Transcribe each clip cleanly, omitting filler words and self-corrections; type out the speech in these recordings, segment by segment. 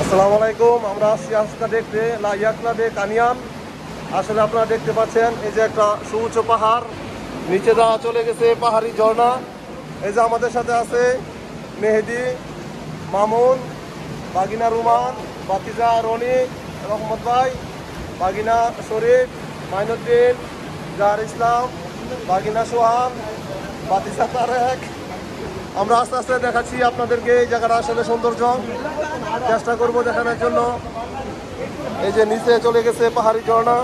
আসসালামু আলাইকুম। আমরা আসছি আজকে দেখতে লাইয়াকলা দে কানিয়ান। আসলে আপনারা দেখতে পাচ্ছেন এই যে একটা সুউচ্চ পাহাড়, নিচে যাওয়া চলে গেছে পাহাড়ি ঝর্ণা। এই যে আমাদের সাথে আছে মেহেদি, মামুন, বাগিনা রুমান, বাতিজা রনি, রহমত ভাই, বাগিনা শরীফ, মাইনুদ্দিন, জাহার ইসলাম, বাগিনা সোহান, বাতিজা তারেক। আমরা আস্তে আস্তে দেখাচ্ছি আপনাদেরকে এই জায়গাটা আসলে সৌন্দর্য, চেষ্টা করব দেখানোর জন্য। এই যে নিচে চলে গেছে পাহাড়ি ঝর্ণা।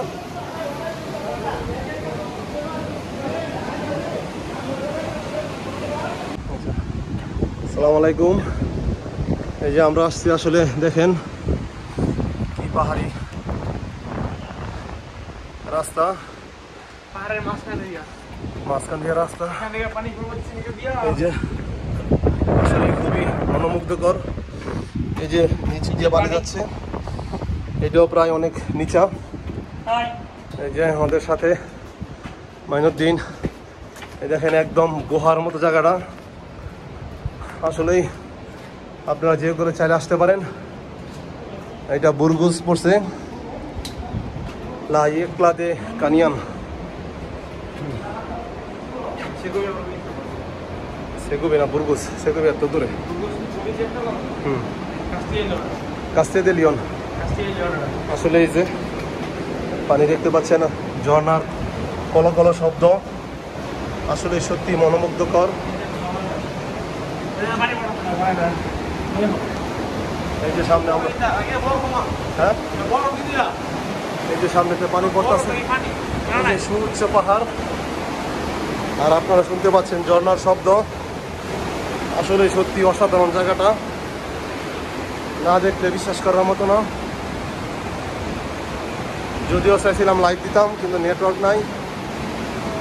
আসসালামু আলাইকুম। এই যে আমরা আসছি, আসলে দেখেন কি পাহাড়ি রাস্তা, পাহাড়ের মাঝখান দিয়ে রাস্তা। পানি এই যে আসলে খুবই মনোমুগ্ধকর। এই যে নিচে দিয়ে বাড়ি যাচ্ছে, এটাও প্রায় অনেক নিচা। এই যে আমাদের সাথে মাইনুদ্দিন। এই দেখেন একদম গুহার মতো জায়গাটা। আসলেই আপনারা যে করে চাইলে আসতে পারেন। এটা বুরগুজ পড়ছে, লাইয়াকলা দে কানিয়ান। সেগুবে না, বুরগুজ। সেগুবে এত দূরে। কাস্তে দে লিওন। আসলে এই যে পানি দেখতে পাচ্ছেন, ঝর্ণার কলকল শব্দ, আসলে সত্যি মনোমুগ্ধকর। এই যে সামনে আমরা, হ্যাঁ, এই যে সামনেতে পানি পড়তেছে, সুউচ্চ পাহাড়, আর আপনারা শুনতে পাচ্ছেন ঝর্ণার শব্দ। আসলে সত্যি অসাধারণ জায়গাটা, না দেখলে বিশ্বাস করার মতো না। যদিও চাইছিলাম লাইভ দিতাম, কিন্তু নেটওয়ার্ক নাই,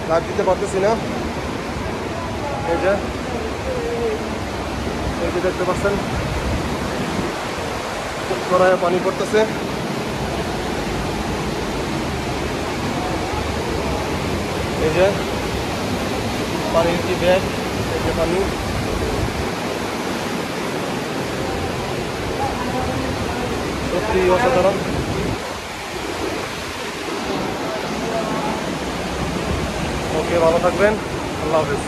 লাইভ দিতে পারতেছি না। এই যে দেখতে পাচ্ছেন কড়াইয়ে পানি পড়তেছে। এই যে পানির কি ব্যাগ, এই যে পানি, সত্যি অসাধারণ। ওকে, ভালো থাকবেন, আল্লাহ হাফেজ।